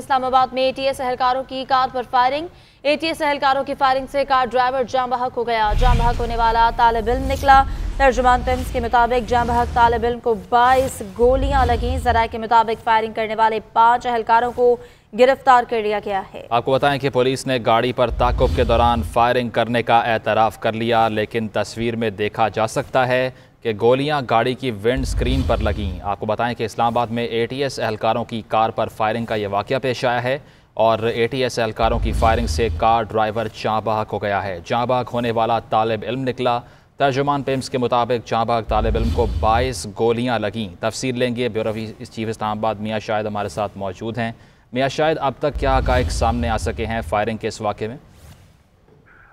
इस्लामाबाद में एटीएस एहलकारों की कार पर फायरिंग। एटीएस एहलकारों की फायरिंग से कार ड्राइवर जाम बहक हो गया। जाम बहक होने वाला तालिब इल्म निकला। तर्जुमान टाइम्स के मुताबिक जाम बहक तालिब इल्म को 22 गोलियां लगी। जराये के मुताबिक फायरिंग करने वाले 5 एहलकारों को गिरफ्तार कर लिया गया है। आपको बताएं कि पुलिस ने गाड़ी पर ताक़ुब के दौरान फायरिंग करने का एतराफ़ कर लिया, लेकिन तस्वीर में देखा जा सकता है कि गोलियां गाड़ी की विंड स्क्रीन पर लगीं। आपको बताएं कि इस्लामाबाद में एटीएस एहलकारों की कार पर फायरिंग का यह वाक़या पेश आया है और एटीएस एहलकारों की फायरिंग से कार ड्राइवर जाँ बहक हो गया है। जाँ बहक होने वाला तालिब इल्म निकला। तर्जुमान पेम्स के मुताबिक जाँ बहक तालिब इल्म को 22 गोलियां लगीं। तफसील लेंगे ब्यूरो चीफ इस्लामाबाद मियाँ शाहिद हमारे साथ मौजूद हैं। मियाँ शाहिद, अब तक क्या हक़ाइक़ सामने आ सके हैं फायरिंग के इस वाक़े में?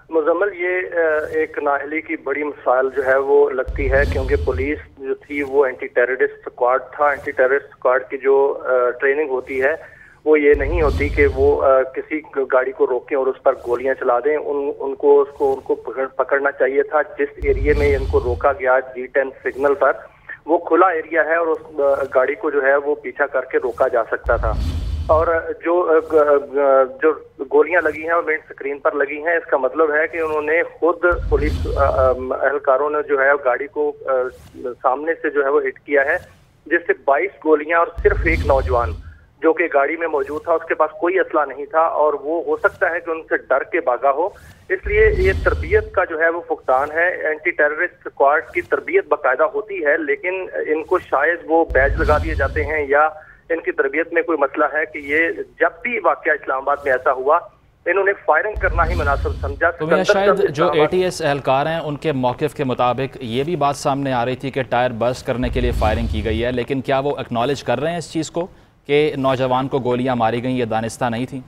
मुजम्मल, ये एक नाअहली की बड़ी मिसाल जो है वो लगती है, क्योंकि पुलिस जो थी वो एंटी टेररिस्ट स्क्वाड था। एंटी टेररिस्ट स्क्वाड की जो ट्रेनिंग होती है वो ये नहीं होती कि वो किसी गाड़ी को रोकें और उस पर गोलियां चला दें। उनको पकड़ना चाहिए था। जिस एरिया में इनको रोका गया G10 सिग्नल पर, वो खुला एरिया है और उस गाड़ी को जो है वो पीछा करके रोका जा सकता था। और जो गोलियां लगी हैं और विंड स्क्रीन पर लगी हैं, इसका मतलब है कि उन्होंने खुद पुलिस एहलकारों ने जो है गाड़ी को सामने से जो है वो हिट किया है, जिससे 22 गोलियां और सिर्फ एक नौजवान जो कि गाड़ी में मौजूद था, उसके पास कोई असला नहीं था और वो हो सकता है कि उनसे डर के भागा हो। इसलिए ये तरबियत का जो है वो फुकदान है। एंटी टेररिस्ट स्क्वाड की तरबियत बाकायदा होती है, लेकिन इनको शायद वो बैज लगा दिए जाते हैं या इनकी तरबियत में कोई मसला है कि ये जब भी वाकया इस्लामाबाद में ऐसा हुआ, इन्होंने फायरिंग करना ही मुनासिब समझा। तो शायद जो एटीएस एहलकार हैं उनके मौक़िफ़ के मुताबिक ये भी बात सामने आ रही थी कि टायर बर्स्ट करने के लिए फायरिंग की गई है, लेकिन क्या वो एक्नॉलेज कर रहे हैं इस चीज़ को कि नौजवान को गोलियां मारी गई, ये दानिस्ता नहीं थी?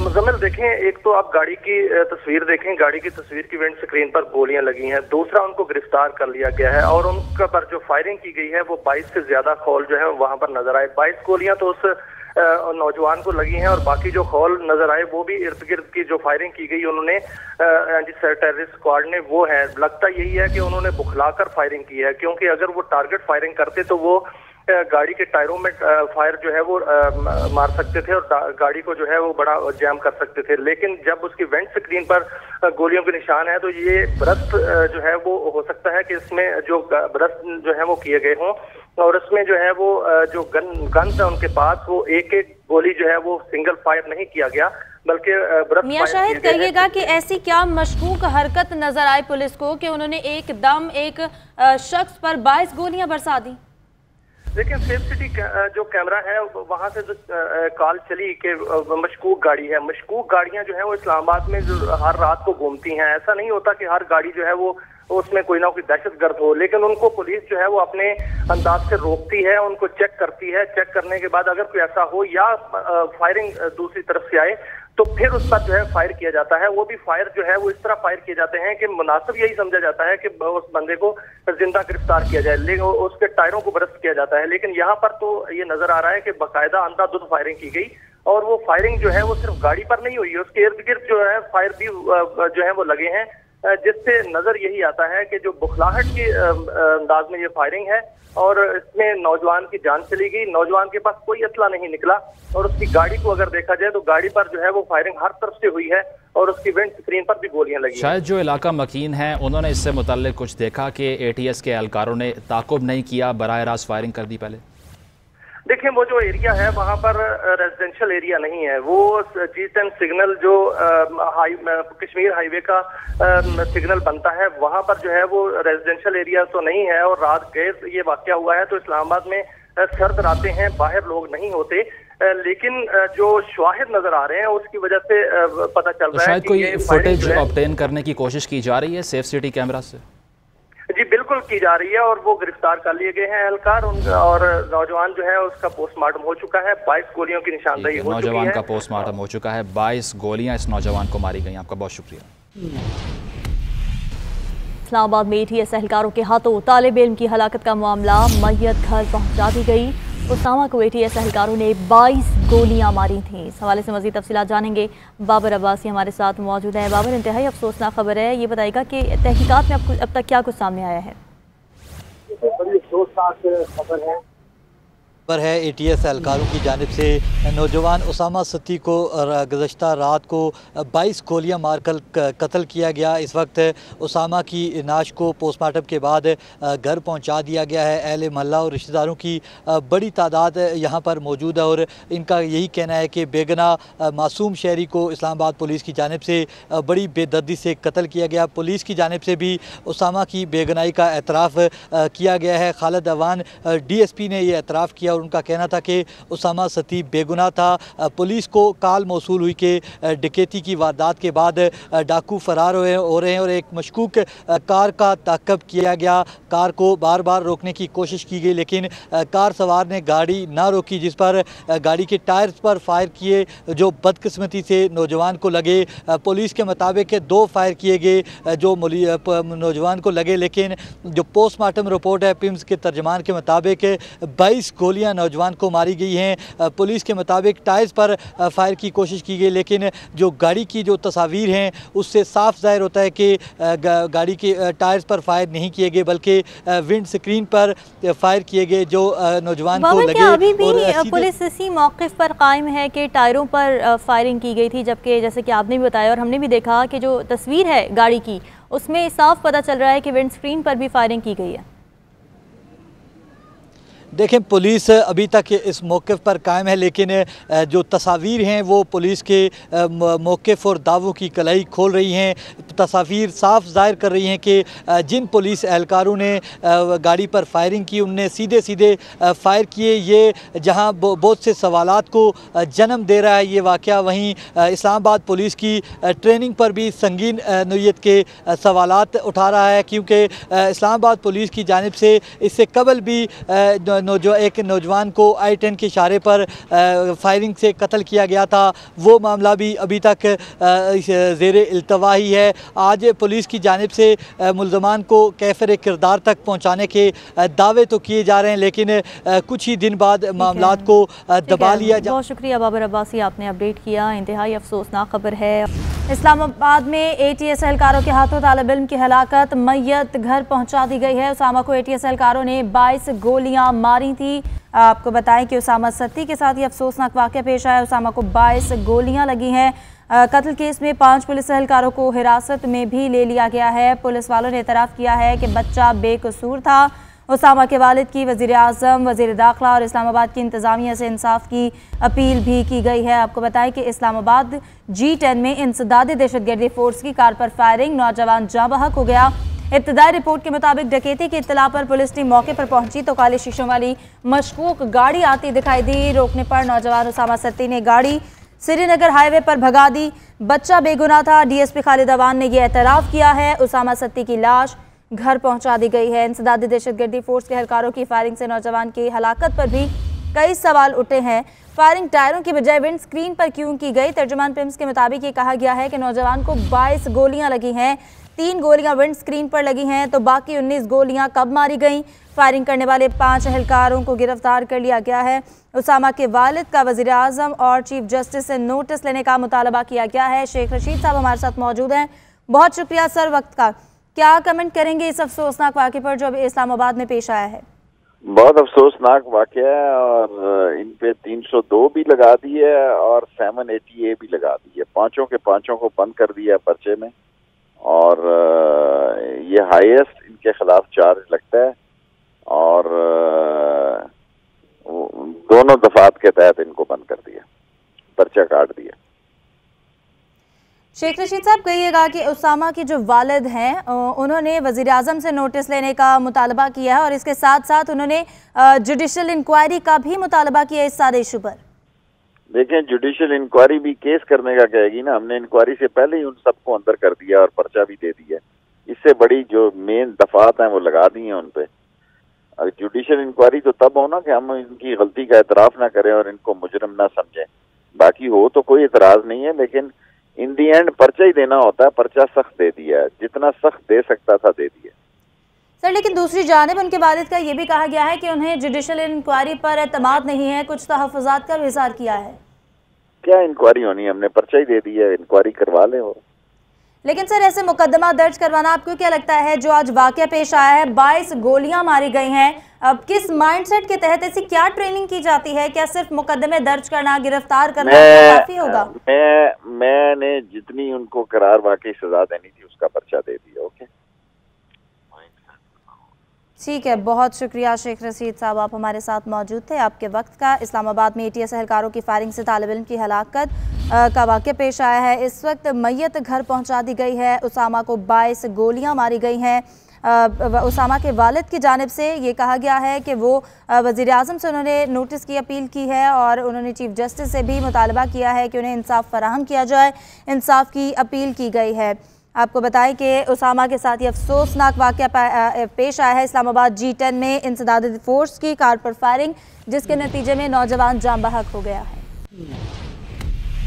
मुजम्मिल, देखें, एक तो आप गाड़ी की तस्वीर देखें, गाड़ी की तस्वीर की विंड स्क्रीन पर गोलियां लगी हैं। दूसरा, उनको गिरफ्तार कर लिया गया है और उनका पर जो फायरिंग की गई है वो 22 से ज्यादा खौल जो है वहां पर नजर आए। 22 गोलियां तो उस नौजवान को लगी हैं और बाकी जो खौल नजर आए वो भी इर्द गिर्द की जो फायरिंग की गई उन्होंने एंटी टेररिस्ट स्क्वाड ने, वो है, लगता यही है कि उन्होंने बुखलाकर फायरिंग की है, क्योंकि अगर वो टारगेट फायरिंग करते तो वो गाड़ी के टायरों में फायर जो है वो मार सकते थे और गाड़ी को जो है वो बड़ा जैम कर सकते थे। लेकिन जब उसकी वेंट स्क्रीन पर गोलियों के निशान है तो ये ब्रस्ट जो है वो हो सकता है कि इसमें जो ब्रस्ट जो है वो किए गए हों और इसमें जो है वो जो गन्स है उनके पास, वो एक एक गोली जो है वो सिंगल फायर नहीं किया गया, बल्कि मियां शाहिद कहिएगा कि ऐसी क्या मशकूक हरकत नजर आई पुलिस को कि उन्होंने एकदम एक शख्स पर 22 गोलियां बरसा दी? लेकिन सेफ सिटी जो कैमरा है वहां से जो कॉल चली कि मशकूक गाड़ी है। मशकूक गाड़ियां जो है वो इस्लामाबाद में जो हर रात को घूमती हैं। ऐसा नहीं होता कि हर गाड़ी जो है वो उसमें कोई ना कोई दहशतगर्द हो, लेकिन उनको पुलिस जो है वो अपने अंदाज से रोकती है, उनको चेक करती है। चेक करने के बाद अगर कोई ऐसा हो या फायरिंग दूसरी तरफ से आए तो फिर उस पर जो है फायर किया जाता है। वो भी फायर जो है वो इस तरह फायर किए जाते हैं कि मुनासिब यही समझा जाता है कि उस बंदे को जिंदा गिरफ्तार किया जाए, लेकिन उसके टायरों को बरस्ट किया जाता है। लेकिन यहाँ पर तो ये नजर आ रहा है कि बाकायदा अंधाधुंध फायरिंग की गई और वो फायरिंग जो है वो सिर्फ गाड़ी पर नहीं हुई, उसके इर्द गिर्द जो है फायर भी जो है वो लगे हैं, जिससे नजर यही आता है कि जो बुखलाहट के अंदाज में ये फायरिंग है और इसमें नौजवान की जान चली गई। नौजवान के पास कोई असला नहीं निकला और उसकी गाड़ी को अगर देखा जाए तो गाड़ी पर जो है वो फायरिंग हर तरफ से हुई है और उसकी विंड स्क्रीन पर भी गोलियां लगी। शायद जो इलाका मकीन है उन्होंने इससे मुतल्लिक कुछ देखा कि एटीएस के एहलकारों ने ताकुब नहीं किया, बराह रास्त फायरिंग कर दी पहले? देखिए, वो जो एरिया है वहाँ पर रेजिडेंशियल एरिया नहीं है। वो G10 सिग्नल जो कश्मीर हाईवे का सिग्नल बनता है, वहाँ पर जो है वो रेजिडेंशियल एरिया तो नहीं है। और रात गैस ये वाकया हुआ है तो इस्लामाबाद में सर्द रातें हैं, बाहर लोग नहीं होते, लेकिन जो शवाहिद नजर आ रहे हैं उसकी वजह से पता चल रहा है कि कोई फुटेज ऑब्टेन करने की कोशिश की जा रही है सेफ सिटी कैमरा से? जी बिल्कुल की जा रही है और वो गिरफ्तार कर लिए गए हैं एहलकार और नौजवान जो है उसका पोस्टमार्टम हो चुका है। 22 गोलियों की निशानदेही हो चुकी है। नौजवान का पोस्टमार्टम हो चुका है, 22 गोलियां इस नौजवान को मारी गई। आपका बहुत शुक्रिया। इस्लामाबाद में एटीएस एहलकारों के हाथों तालिब इल्म की हलाकत का मामला, मैयत घर पहुंचा दी गई। उसामा को एटीएस एहलकारों ने 22 गोलियां मारी थीं। इस हवाले से मज़ीद तफसीलात जानेंगे। बाबर अब्बासी हमारे साथ मौजूद है। बाबर, इंतहाई अफसोसनाक खबर है, ये बताएगा कि तहकीकात में अब तक क्या कुछ सामने आया है? बड़ी अफसोसनाक खबर है पर है ATS एहलकारों की जानिब से नौजवान उसामा सत्ती को गुज़श्ता रात को 22 गोलियां मारकर कत्ल किया गया। इस वक्त उसामा की नाश को पोस्टमार्टम के बाद घर पहुंचा दिया गया है। अहले महल्ला और रिश्तेदारों की बड़ी तादाद यहां पर मौजूद है और इनका यही कहना है कि बेगना मासूम शहरी को इस्लामाबाद पुलिस की जानिब से बड़ी बेदर्दी से कत्ल किया गया। पुलिस की जानिब से भी उसामा की बेगनाई का एतराफ़ किया गया है। खालिद अवान DSP ने यह एतराफ़ किया और उनका कहना था कि उसामा सत्ती बेगुनाह था। पुलिस को कॉल मौसूल हुई कि डकैती की वारदात के बाद डाकू फरार हो रहे हैं और एक मशकूक कार का ताक़ब किया गया। कार को बार बार रोकने की कोशिश की गई लेकिन कार सवार ने गाड़ी ना रोकी, जिस पर गाड़ी के टायर्स पर फायर किए जो बदकिस्मती से नौजवान को लगे। पुलिस के मुताबिक 2 फायर किए गए जो नौजवान को लगे, लेकिन जो पोस्टमार्टम रिपोर्ट है पिम्स के तर्जमान के मुताबिक 22 गोलियां नौजवान को मारी गई हैं। पुलिस के मुताबिक टायर्स पर फायर की कोशिश की गई लेकिन जो गाड़ी की जो तस्वीर हैं उससे साफ ज़ाहिर होता है कि गाड़ी के टायर्स पर फायर नहीं किए गए बल्कि विंड स्क्रीन पर फायर किए गए जो नौजवान को लगे। अभी भी पुलिस इसी मौक़िफ़ पर कायम है कि टायरों पर फायरिंग की गई थी, जबकि जैसे कि आपने भी बताया और हमने भी देखा कि जो तस्वीर है गाड़ी की उसमें साफ पता चल रहा है कि विंड स्क्रीन पर भी फायरिंग की गई है। देखें, पुलिस अभी तक इस मौक़िफ़ पर कायम है लेकिन जो तस्वीर हैं वो पुलिस के मौक़िफ़ और दावों की कलाई खोल रही हैं। तस्वीर साफ ज़ाहिर कर रही हैं कि जिन पुलिस एहलकारों ने गाड़ी पर फायरिंग की उनने सीधे सीधे फायर किए। ये जहां बहुत से सवालात को जन्म दे रहा है ये वाक़या, वहीं इस्लामाबाद पुलिस की ट्रेनिंग पर भी संगीन नौइयत के सवालात उठा रहा है, क्योंकि इस्लामाबाद पुलिस की जानिब से इससे कबल भी एक नौजवान को I-10 के इशारे पर फायरिंग से कत्ल किया गया था। वो मामला भी अभी तक ज़ेरे इल्तवा ही है। आज पुलिस की जानिब से मुल्ज़मान को कैफ़र किरदार तक पहुँचाने के दावे तो किए जा रहे हैं लेकिन कुछ ही दिन बाद मामलात को दबा लिया जा। बहुत शुक्रिया बाबर अब्बासी, आपने अपडेट किया। इंतहाई अफसोसनाक खबर है। इस्लामाबाद में ATS एहलकारों के हाथों तालिब इल्म की हलाकत, मैयत घर पहुंचा दी गई है। उसामा को ATS एहलकारों ने 22 गोलियां मारी थी। आपको बताएं कि उसामा सत्ती के साथ ये अफसोसनाक वाक़या पेश आया। उसामा को 22 गोलियां लगी हैं। कत्ल केस में 5 पुलिस एहलकारों को हिरासत में भी ले लिया गया है। पुलिस वालों ने एतराफ़ किया है कि बच्चा बेकसूर था। उसामा के वालिद की वज़ीर आज़म, वज़ीर दाखिला और इस्लामाबाद की इंतज़ामिया से इंसाफ की अपील भी की गई है। आपको बताएं कि इस्लामाबाद G10 में इंसदादी दहशतगर्दी फोर्स की कार पर फायरिंग, नौजवान जाँ बहक हो गया। इब्तदाई रिपोर्ट के मुताबिक डकैती की इत्तला पर पुलिस टीम मौके पर पहुंची तो काले शीशों वाली मशकूक गाड़ी आती दिखाई दी। रोकने पर नौजवान उसामा सत्ती ने गाड़ी श्रीनगर हाईवे पर भगा दी। बच्चा बेगुनाह था। DSP खालिद अवान ने यह एतराफ़ किया है। उसामा सत्ती की लाश घर पहुंचा दी गई है। इंसदादी दहशतगर्दी फोर्स के एहलकारों की फायरिंग से नौजवान की हलाकत पर भी कई सवाल उठे हैं। फायरिंग टायरों की बजाय विंड स्क्रीन पर क्यों की गई? तर्जुमान पिम्स के मुताबिक ये कहा गया है कि नौजवान को 22 गोलियां लगी हैं, 3 गोलियां विंड स्क्रीन पर लगी हैं, तो बाकी 19 गोलियां कब मारी गईं? फायरिंग करने वाले 5 एहलकारों को गिरफ्तार कर लिया गया है। उसामा के वालिद का वज़ीर आज़म और चीफ जस्टिस से नोटिस लेने का मुतालबा किया गया है। शेख रशीद साहब हमारे साथ मौजूद हैं। बहुत शुक्रिया सर वक्त का। क्या कमेंट करेंगे इस अफसोसनाक वाक़े पर जो अभी इस्लामाबाद में पेश आया है? बहुत अफसोसनाक वाक़या है और इन पे 302 भी लगा दी है और 780A भी लगा दी है। पांचों के पांचों को बंद कर दिया पर्चे में और ये हाईएस्ट इनके खिलाफ चार्ज लगता है और दोनों दफात के तहत इनको बंद कर दिया, पर्चा काट दिया। शेख रशीद साहब, कहिएगा कि उसामा के जो वालिद हैं उन्होंने वज़ीर आज़म से नोटिस लेने का मुतालबा किया है और इसके साथ साथ उन्होंने जुडिशल इंक्वायरी का भी मुतालबा किया इस सारे इशू पर। देखें, जुडिशल इंक्वायरी भी केस करने का कहेगी ना। हमने इंक्वायरी से पहले ही उन सबको अंदर कर दिया और पर्चा भी दे दिया। इससे बड़ी जो मेन दफात हैं वो लगा दी हैं उन पे। जुडिशल इंक्वायरी तो तब हो ना कि हम इनकी गलती का एतराफ़ ना करें और इनको मुजरिम ना समझें। बाकी हो तो कोई एतराज़ नहीं है, लेकिन इन दी एंड पर्चा ही देना होता है। पर्चा सख्त दे दिया है, जितना सख्त दे सकता था दे दिया। सर, लेकिन दूसरी जानिब उनके वालिद का ये भी कहा गया है कि उन्हें जुडिशल इंक्वायरी पर एतमाद नहीं है, कुछ तहफ़्फ़ुज़ात का इज़हार किया है। क्या इंक्वायरी होनी है? हमने पर्चा ही दे दिया, इंक्वायरी करवा ले। हो लेकिन सर ऐसे मुकदमा दर्ज करवाना आपको क्या लगता है, जो आज वाकया पेश आया है 22 गोलियां मारी गई हैं, अब किस माइंडसेट के तहत ऐसी क्या ट्रेनिंग की जाती है? क्या सिर्फ मुकदमे दर्ज करना, गिरफ्तार करना काफी होगा? मैंने जितनी उनको करार वाकई सजा देनी थी उसका पर्चा दे दिया। ओके, ठीक है, बहुत शुक्रिया शेख रशीद साहब, आप हमारे साथ मौजूद थे। आपके वक्त का। इस्लामाबाद में ATS एहलकारों की फायरिंग से तालिब इल्म की हलाकत का वाक़या पेश आया है। इस वक्त मैयत घर पहुंचा दी गई है। उसामा को 22 गोलियां मारी गई हैं। उसामा के वालिद की जानिब से ये कहा गया है कि वो वज़ीर आज़म से उन्होंने नोटिस की अपील की है और उन्होंने चीफ जस्टिस से भी मुतालबा किया है कि उन्हें इंसाफ फराहम किया जाए। इंसाफ की अपील की गई है। आपको बताएं कि उसामा के साथ ये अफसोसनाक वाक़या पेश आया है इस्लामाबाद G10 में इंसदाद फोर्स की कार पर फायरिंग, जिसके नतीजे में नौजवान जाम बहक हो गया है।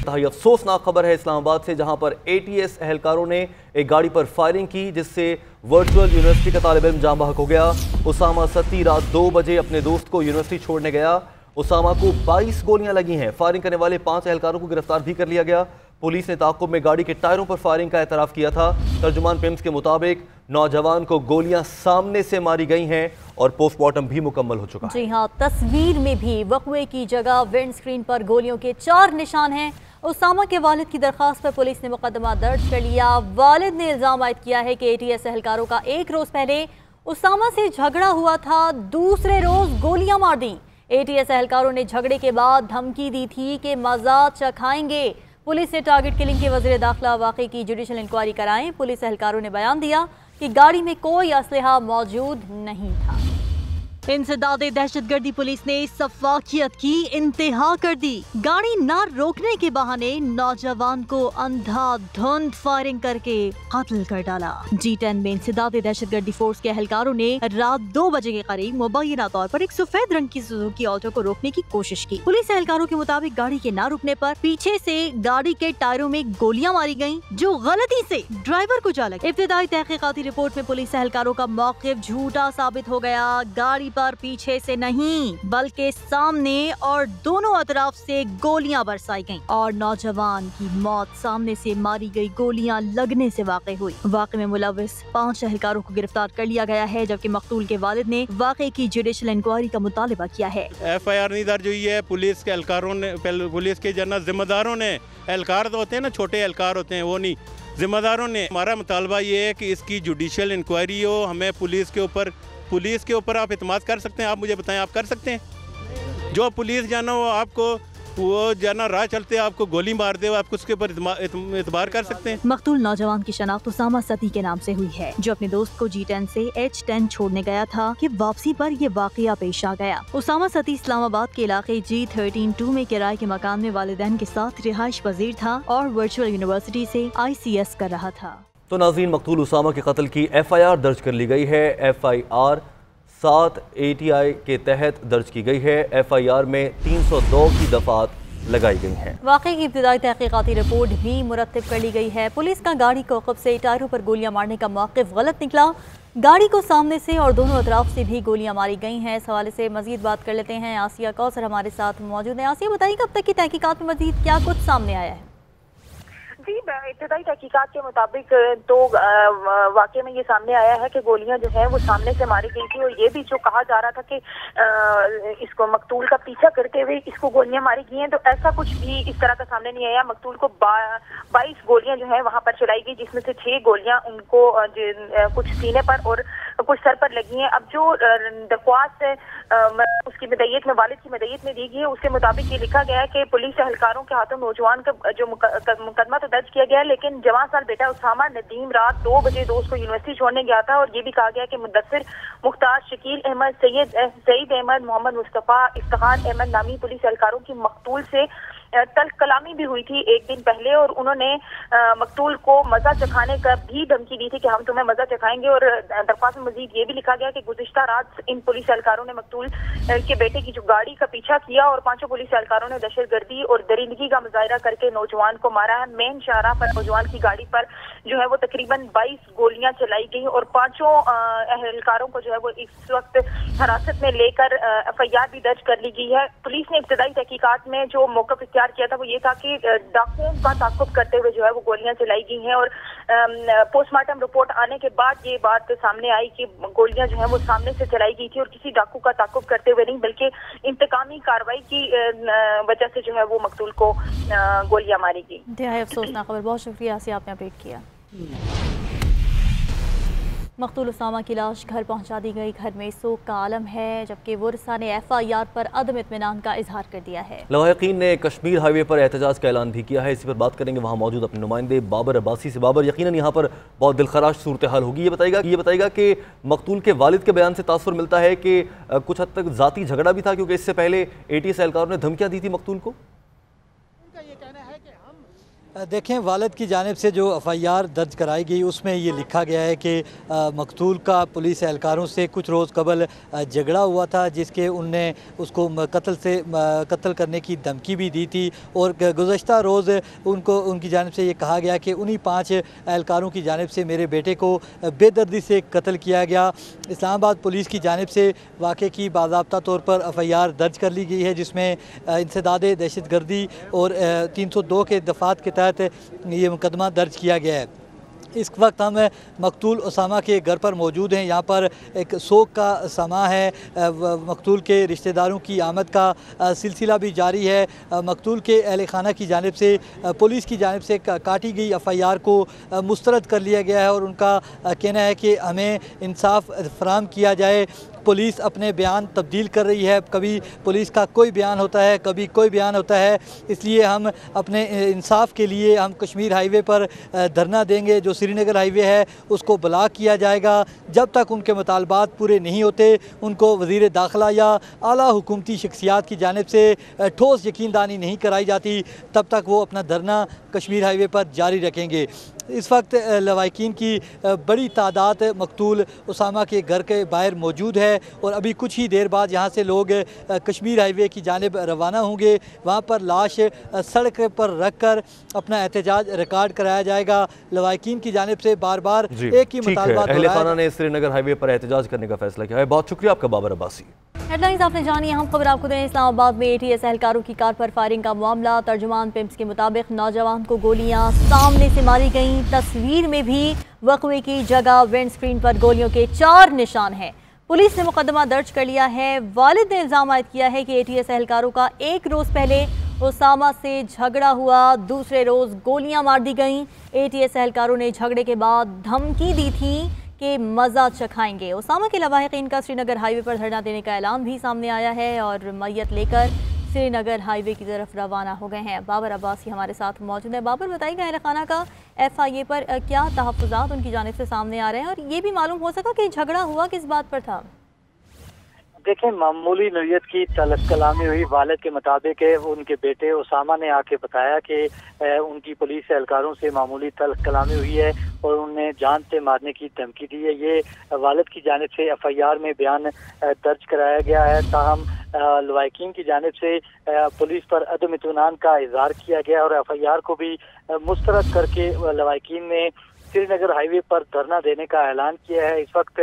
अफसोसनाक खबर है इस्लामाबाद से, जहां पर ATS एहलकारों ने एक गाड़ी पर फायरिंग की, जिससे वर्चुअल यूनिवर्सिटी का तालिब इल्म जाम बहक हो गया। उसामा सती रात 2 बजे अपने दोस्त को यूनिवर्सिटी छोड़ने गया। उसामा को 22 गोलियां लगी हैं। फायरिंग करने वाले 5 एहलकारों को गिरफ्तार भी कर लिया गया। पुलिस ने ताक़ुब में गाड़ी के टायरों पर फायरिंग का एतराफ़ किया था। तर्जुमान पिम्स के मुताबिक नौजवान को गोलियां सामने से मारी गई हैं और पोस्टमार्टम भी मुकम्मल हो चुका है। जी हाँ, तस्वीर में भी वक़्वे की जगह विंड स्क्रीन पर गोलियों के 4 निशान हैं। उसामा के वालिद की दरख्वास्त पर पुलिस ने मुकदमा दर्ज कर लिया। वालिद ने इल्ज़ाम आयद किया है कि ATS एहलकारों का एक रोज़ पहले उसामा से झगड़ा हुआ था, दूसरे रोज़ गोलियां मार दी। ATS एहलकारों ने झगड़े के बाद धमकी दी थी कि मज़ा चखाएंगे। पुलिस ने टारगेट किलिंग के वज़ीर दाखिला वाक़े की जुडिशल इंक्वायरी कराएं। पुलिस एहलकारों ने बयान दिया कि गाड़ी में कोई असलहा मौजूद नहीं था। इंसदादे दहशतगर्दी पुलिस ने इस वाक़ियत की इंतहा कर दी। गाड़ी न रोकने के बहाने नौजवान को अंधाधुंध फायरिंग करके कत्ल कर डाला। G10 में इंसदादे दहशतगर्दी फोर्स के एहलकारों ने रात 2 बजे के करीब मुबैना तौर पर एक सफेद रंग की सुजुकी ऑटो को रोकने की कोशिश की। पुलिस एहलकारों के मुताबिक गाड़ी के न रुकने पर पीछे से गाड़ी के टायरों में गोलियां मारी गयी, जो गलती से ड्राइवर को जा लगी। इब्तिदाई तहकीकाती रिपोर्ट में पुलिस एहलकारों का मौक़िफ़ झूठा साबित हो गया। गाड़ी पर पीछे से नहीं बल्कि सामने और दोनों अतराफ से गोलियां बरसाई गईं और नौजवान की मौत सामने से मारी गई गोलियां लगने से वाक़ई हुई। वाक़े में मुलव्विस 5 एहलकारों को गिरफ्तार कर लिया गया है, जबकि मकतूल के वालिद ने वाक़े की जुडिशल इंक्वायरी का मुतालबा किया है। FIR नहीं दर्ज हुई है। पुलिस के एहलकारों ने, पुलिस के जिम्मेदारों ने, एहलकार तो होते हैं ना, छोटे एहलकार होते हैं, वो नहीं, जिम्मेदारों ने। हमारा मुतालबा ये है कि इसकी जुडिशल इंक्वायरी हो। हमें पुलिस के ऊपर आप इत्मीनान कर सकते हैं? आप मुझे बताएं, आप कर सकते हैं? जो पुलिस जाना हो आपको, वो जाना राह चलते आपको गोली मार दे, आप उसके ऊपर इतबार कर सकते हैं? मकतूल नौजवान की शनाख्त उसामा सती के नाम से हुई है, जो अपने दोस्त को G10 से H10 छोड़ने गया था कि वापसी पर ये वाक़या पेश आ गया। उसामा सती इस्लामाबाद के इलाके G13-2 में किराए के मकान में वालिदैन के साथ रिहाइश पजीर था और वर्चुअल यूनिवर्सिटी से ICS कर रहा था। तो नाज़रीन, मकतूल उसामा के कत्ल की FIR दर्ज कर ली गई है। FIR 7 ATI के तहत दर्ज की गई है। FIR में 302 की दफात लगाई गई हैं। वाक़े की इब्तिदाई तहकीकाती रिपोर्ट भी मुरत्तिब कर ली गई है। पुलिस का गाड़ी को कब से टायरों पर गोलियां मारने का मौक़िफ़ गलत निकला। गाड़ी को सामने से और दोनों अतराफ से भी गोलियां मारी गई हैं। इस हवाले से मजीद बात कर लेते हैं। आसिया कौसर हमारे साथ मौजूद है। आसिया, बताइए कब तक की तहकीकात में मजीद क्या कुछ सामने आया है? जी, इब्तिदाई तहकीकात के मुताबिक तो वाकई में ये सामने आया है कि गोलियां जो है वो सामने से मारी गई थी, और ये भी जो कहा जा रहा था कि इसको मकतूल का पीछा करते हुए इसको गोलियां मारी गई हैं, तो ऐसा कुछ भी इस तरह का सामने नहीं आया। मकतूल को 22 गोलियां जो है वहां पर चलाई गई, जिसमें से 6 गोलियां उनको कुछ सीने पर और कुछ सर पर लगी हैं। अब जो दरख्वास्त उसकी मदय्यत में, वालिद की मदय्यत में दी गई है, उसके मुताबिक ये लिखा गया है कि पुलिस एहलकारों के हाथों नौजवान का जो मुकदमा तो दर्ज किया गया है, लेकिन जवान साल बेटा उसामा नदीम रात 2 बजे दोस्त को यूनिवर्सिटी छोड़ने गया था। और ये भी कहा गया कि मुदस्सिर, मुख्तार, शकील अहमद, सईद अहमद, मोहम्मद मुस्तफ़ा, इफ्तिखार अहमद नामी पुलिस एहलकारों की मकतूल से तल्ख कलामी भी हुई थी एक दिन पहले, और उन्होंने मकतूल को मजा चखाने का भी धमकी दी थी कि हम तुम्हें मजा चखाएंगे। और दरख्वास्त में मजीद ये भी लिखा गया कि गुज़िश्ता रात इन पुलिस एहलकारों ने मकतूल के बेटे की जो गाड़ी का पीछा किया और 5 पुलिस एहलकारों ने दहशतगर्दी और दरिंदगी का मुजाहरा करके नौजवान को मारा है। मेन शाहराह पर नौजवान की गाड़ी पर जो है वो तकरीबन 22 गोलियां चलाई गई और 5 एहलकारों को जो है वो इस वक्त हिरासत में लेकर FIR भी दर्ज कर ली गई है। पुलिस ने इब्तिदाई तहकीकात में जो मौक़िफ़ इख्तियार इजहार किया था वो ये था कि डाकुओं का ताक़ुब करते हुए जो है वो गोलियां चलाई गई हैं और पोस्टमार्टम रिपोर्ट आने के बाद ये बात सामने आई कि गोलियां जो है वो सामने से चलाई गई थी और किसी डाकू का ताक़ुब करते हुए नहीं बल्कि इंतकामी कार्रवाई की वजह से जो है वो मकतूल को गोलियां मारी गई। इंतहाई अफसोसनाक खबर, बहुत शुक्रिया से आपने अपडेट किया। मकतूल उसामा की लाश घर पहुंचा दी गई। घर में शोक का आलम है, जबकि वरसा ने FIR पर अदम इत्मीनान का इजहार कर दिया है। लवाहिकीन ने कश्मीर हाईवे पर एहतजाज का ऐलान भी किया है। इसी पर बात करेंगे वहाँ मौजूद अपने नुमाइंदे बाबर अब्बासी से। बाबर, यकीनन यहाँ पर बहुत दिलखराश सूरत हाल होगी। ये बताएगा कि मकतूल के वालिद के बयान से तासुर मिलता है कि कुछ हद तक ज़ाती झगड़ा भी था, क्योंकि इससे पहले ATS एहलकारों ने धमकियाँ दी थी मकतूल को। देखें, वालिद की जानिब से जो FIR दर्ज कराई गई उसमें ये लिखा गया है कि मकतूल का पुलिस एहलकारों से कुछ रोज़ कबल झगड़ा हुआ था, जिसके उनने उसको कत्ल करने की धमकी भी दी थी और गुज़श्ता रोज़ उनकी जानिब से ये कहा गया कि उन्हीं 5 एहलकारों की जानिब से मेरे बेटे को बेदर्दी से कत्ल किया गया। इस्लामाबाद पुलिस की जानिब से वाक़े की बाज़ाब्ता तौर पर FIR दर्ज कर ली गई है, जिसमें इंसदाद दहशतगर्दी और 302 के दफ़ात के ये मुकदमा दर्ज किया गया है। इस वक्त हम मकतूल उसामा के घर पर मौजूद हैं। यहाँ पर एक शोक का समा है। मकतूल के रिश्तेदारों की आमद का सिलसिला भी जारी है। मकतूल के अहल खाना की जानिब से पुलिस की जानिब से काटी गई FIR को मुस्तरद कर लिया गया है और उनका कहना है कि हमें इंसाफ फराहम किया जाए। पुलिस अपने बयान तब्दील कर रही है, कभी पुलिस का कोई बयान होता है, कभी कोई बयान होता है। इसलिए हम अपने इंसाफ के लिए हम कश्मीर हाईवे पर धरना देंगे। जो श्रीनगर हाईवे है उसको ब्लॉक किया जाएगा। जब तक उनके मुतालबात पूरे नहीं होते उनको वज़ीर दाखिला या आला हुकूमती शख्सियात की जानिब से ठोस यकीनदानी नहीं कराई जाती, तब तक वो अपना धरना कश्मीर हाईवे पर जारी रखेंगे। इस वक्त लवाहिकीन की बड़ी तादाद मकतूल उसामा के घर के बाहर मौजूद है और अभी कुछ ही देर बाद यहाँ से लोग कश्मीर हाईवे की जानिब रवाना होंगे। वहाँ पर लाश सड़क पर रख कर अपना एहतजाज रिकॉर्ड कराया जाएगा। लवाहिकीन की जानिब से बार बार एक ही मुतालबा अहले खाना ने श्रीनगर हाईवे पर एहतजाज करने का फैसला किया है। बहुत शुक्रिया आपका बाबर अब्बासी। हेडलाइंस आपने जानी। हम खबर आपको दें, इस्लामाबाद में ATS एहलकारों की कार पर फायरिंग का मामला। तर्जुमान पिम्स के मुताबिक नौजवान को गोलियां सामने से मारी गईं। तस्वीर में भी वक़्वे की जगह विंड स्क्रीन पर गोलियों के 4 निशान हैं। पुलिस ने मुकदमा दर्ज कर लिया है। वालिद ने इल्ज़ाम आयद किया है कि ATS एहलकारों का एक रोज़ पहले उसामा से झगड़ा हुआ, दूसरे रोज़ गोलियां मार दी गईं। ATS एहलकारों ने झगड़े के बाद धमकी दी थी कि मज़ा चखाएंगे। उसामा के लवाहिकीन का श्रीनगर हाईवे पर धरना देने का ऐलान भी सामने आया है और मैयत लेकर श्रीनगर हाईवे की तरफ रवाना हो गए हैं। बाबर अब्बासी हमारे साथ मौजूद है। बाबर, बताइएगा अहल खाना का FIA पर क्या तहफ़्फ़ुज़ात उनकी जानिब से सामने आ रहे हैं और ये भी मालूम हो सका कि झगड़ा हुआ किस बात पर था? देखें, मामूली नौयत की तलब कलामी हुई। वालिद के मुताबिक उनके बेटे उसामा ने आके बताया कि उनकी पुलिस एहलकारों से मामूली तलब कलामी हुई है और उन्हें जान से मारने की धमकी दी है। ये वालिद की जानिब से FIR में बयान दर्ज कराया गया है। ताहम लवाहिकीन की जानिब से पुलिस पर अदम इत्मीनान का इजहार किया गया और FIR को भी मुस्तरद करके लवाहिकीन ने श्रीनगर हाईवे पर धरना देने का ऐलान किया है। इस वक्त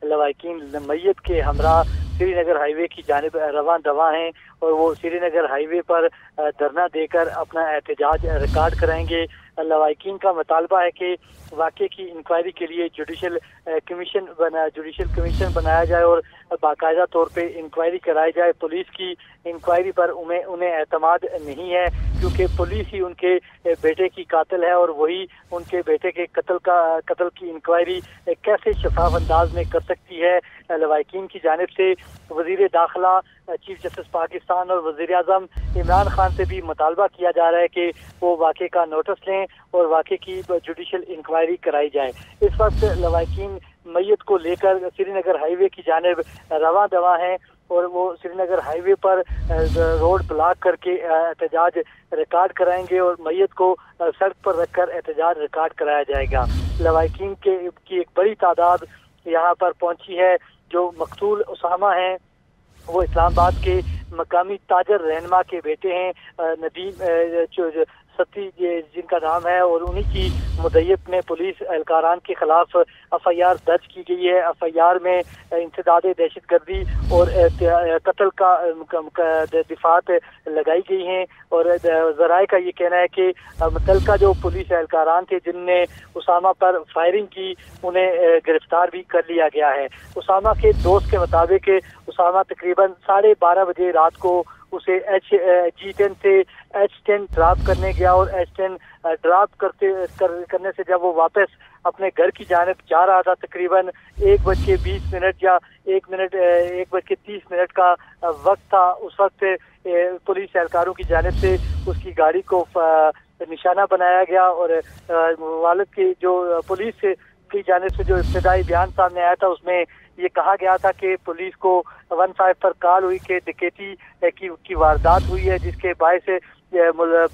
लवाहिकीन मैयत के हमरा श्रीनगर हाईवे की जानिब रवां दवा हैं और वो श्रीनगर हाईवे पर धरना देकर अपना एहतजाज रिकॉर्ड कराएंगे। लवाहिकीन का मुतालबा है कि वाक़े की इंक्वायरी के लिए जुडिशल कमीशन बनाया जाए और बाकायदा तौर पे इंक्वायरी कराई जाए। पुलिस की इंक्वायरी पर उन्हें एतमाद नहीं है, क्योंकि पुलिस ही उनके बेटे की कातिल है और वही उनके बेटे के कत्ल की इंक्वायरी कैसे शफाफ अंदाज में कर सकती है। लवाहिकीन की जानिब से वज़ीर दाखिला, चीफ जस्टिस पाकिस्तान और वज़ीर आज़म इमरान खान से भी मुतालबा किया जा रहा है कि वो वाक़े का नोटिस लें और वाक़े की जुडिशल इंक्वायरी कराई जाए। इस वक्त लवाहिकीन मैयत को लेकर श्रीनगर हाईवे की जानिब रवां दवा हैं और वो श्रीनगर हाईवे पर रोड ब्लॉक करके एहतजाज रिकॉर्ड कराएंगे और मैयत को सड़क पर रखकर एहतजाज रिकॉर्ड कराया जाएगा। लवाहिकीन की एक बड़ी तादाद यहाँ पर पहुंची है। जो मकतूल उसामा हैं वो इस्लामाबाद के मकामी ताजर रहनुमा के बेटे हैं नदीम सत्ती जिनका नाम है, और उन्हीं की मुद्दत में पुलिस एहलकारान के खिलाफ FIR दर्ज की गई है। FIR में इंसदाद दहशतगर्दी और कत्ल का दिफात लगाई गई हैं, और ज़राए का ये कहना है कि मुतल्लिका जो पुलिस एहलकारान थे जिनने उसामा पर फायरिंग की, उन्हें गिरफ्तार भी कर लिया गया है। उसामा के दोस्त के मुताबिक उसामा तकरीबन 12:30 बजे रात को उसे G10 से H10 ड्रॉप करने गया, और H10 ड्रॉप करने से जब वो वापस अपने घर की जानिब जा रहा था, तकरीबन 1:20 या 1:30 का वक्त था। उस वक्त पुलिस एहलकारों की जानिब से उसकी गाड़ी को निशाना बनाया गया, और वालिद की जो पुलिस की जानिब से जो इब्तिदाई बयान सामने आया था उसमें ये कहा गया था कि पुलिस को 15 पर कॉल हुई कि डकैती की वारदात हुई है, जिसके बायस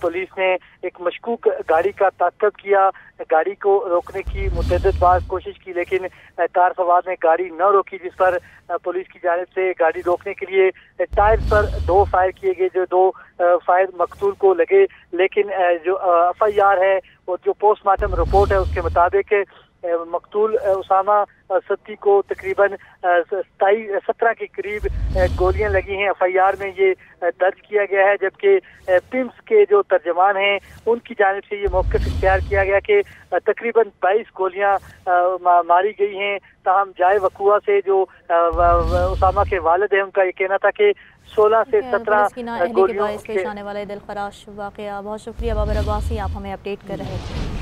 पुलिस ने एक मशकूक गाड़ी का ताक़ब किया। गाड़ी को रोकने की मुतअद्दिद बार कोशिश की, लेकिन कार सवार ने गाड़ी न रोकी, जिस पर पुलिस की जानिब से गाड़ी रोकने के लिए टायर पर 2 फायर किए गए, जो 2 फायर मकतूल को लगे। लेकिन जो FIR है और जो पोस्टमार्टम रिपोर्ट है उसके मुताबिक मकतूल उसामा सत्ती को तकरीबन 17 के करीब गोलियां लगी हैं। FIR में ये दर्ज किया गया है, जबकि पिम्स के जो तर्जमान हैं उनकी जानिब से ये मौक़िफ़ इख्तियार किया गया कि तकरीबन 22 गोलियां मारी गई हैं। ताहम जाए वक़ुआ से जो उसामा के वालिद हैं उनका ये कहना था कि 16 से 17 गोलियों पेश आने वाले दिलखराश वाक़या। बहुत शुक्रिया बाबर अब्बासी, आप हमें अपडेट कर रहे थे।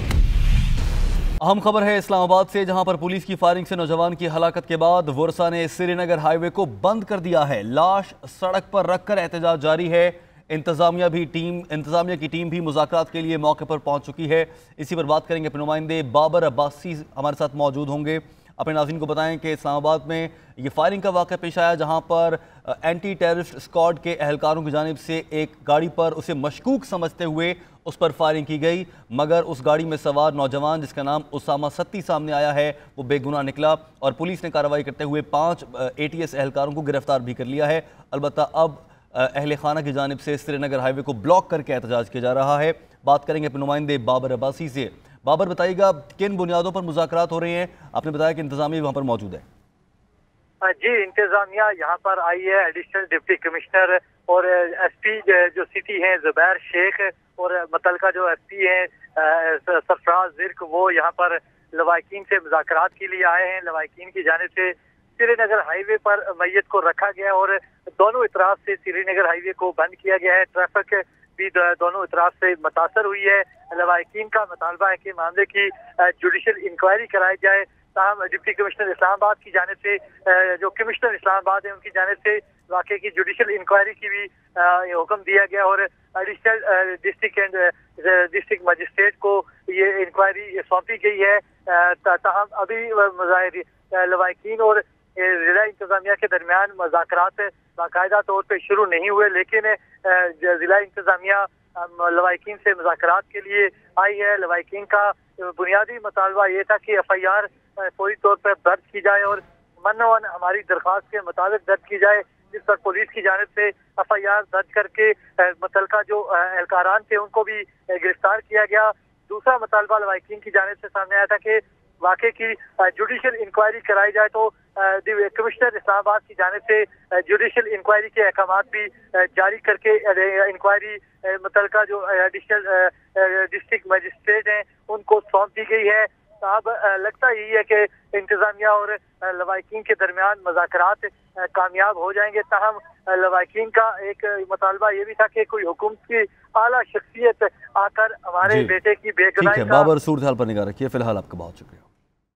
अहम खबर है इस्लामाबाद से, जहां पर पुलिस की फायरिंग से नौजवान की हलाकत के बाद वर्सा ने श्रीनगर हाईवे को बंद कर दिया है। लाश सड़क पर रखकर एहतजाज जारी है। इंतजामिया की टीम भी मुज़ाकरात के लिए मौके पर पहुंच चुकी है। इसी पर बात करेंगे। अपने नुमाइंदे बाबर अब्बासी हमारे साथ मौजूद होंगे। अपने नाज़रीन को बताएं कि इस्लामाबाद में ये फायरिंग का वाक़या पेश आया, जहां पर एंटी टेररिस्ट स्क्वाड के एहलकारों की जानिब से एक गाड़ी पर उसे मशकूक समझते हुए उस पर फायरिंग की गई, मगर उस गाड़ी में सवार नौजवान जिसका नाम उसामा सत्ती सामने आया है वो बेगुनाह निकला, और पुलिस ने कार्रवाई करते हुए 5 ATS एहलकारों को गिरफ्तार भी कर लिया है। अलबत्ता अब अहले खाना की जानिब से श्रीनगर हाईवे को ब्लॉक करके एहतजाज किया जा रहा है। बात करेंगे अपने नुमाइंदे बाबर अब्बासी से। बाबर, बताइएगा किन बुनियादों पर मुज़ाकरात हो रहे हैं? आपने बताया कि इंतजामिया वहाँ पर मौजूद है। जी, इंतजामिया यहाँ पर आई है। एडिशनल डिप्टी कमिश्नर और SP जो सिटी हैं ज़ुबैर शेख, और मुतल्लिका जो SP हैं सरफराज ज़िर्क, वो यहाँ पर लवाकिन से मुज़ाकरात के लिए आए हैं। लवाकिन की जानिब से श्रीनगर हाईवे पर मैयत को रखा गया, और दोनों इतराफ से श्रीनगर हाईवे को बंद किया गया है। ट्रैफिक भी दोनों इतराफ से मुतासर हुई है। लवाकिन का मुतालबा है कि मामले की जुडिशल इंक्वायरी कराई जाए। ताहम डिप्टी कमिश्नर इस्लामाबाद की जानिब से जो कमिश्नर इस्लामाबाद है उनकी जानिब से वाक़े की जुडिशल इंक्वायरी की भी हुक्म दिया गया, और एडिशनल डिस्ट्रिक्ट मजिस्ट्रेट को ये इंक्वायरी सौंपी गई है। ताहम अभी लवाकिन और जिला इंतजामिया के दरमियान मुज़ाकरात बाकायदा तौर पर शुरू नहीं हुए, लेकिन जिला इंतजामिया लवाकिन से मुज़ाकरात के लिए आई है। लवाकिन का बुनियादी मुतालबा ये था कि FIR फौरी तौर पर दर्ज की जाए, और मनोवन हमारी दरख्वास्त के मुताबिक दर्ज की जाए, जिस पर पुलिस की जानिब से FIR दर्ज करके मुतल्लिका जो एहलकारान थे उनको भी गिरफ्तार किया गया। दूसरा मुतालबा लवाकिन की जानिब से सामने आया था कि वाक़े की जुडिशल इंक्वायरी कराई जाए, तो कमिश्नर इस्लामाबाद की जानिब से जुडिशल इंक्वायरी के अहकाम भी जारी करके इंक्वायरी मुतल्लिका जो एडिशनल डिस्ट्रिक्ट मजिस्ट्रेट हैं उनको सौंप दी गई है। अब लगता यही है कि इंतजामिया और लवाकिन के दरमियान मुज़ाकरात कामयाब हो जाएंगे। ताहम लवाकिन का एक मुतालबा ये भी था कि कोई हुकूमत की आला शख्सियत आकर हमारे बेटे की बेगुनाही बाबर सूरत हाल पर निगाह रखिए। फिलहाल आपका बहुत शुक्रिया।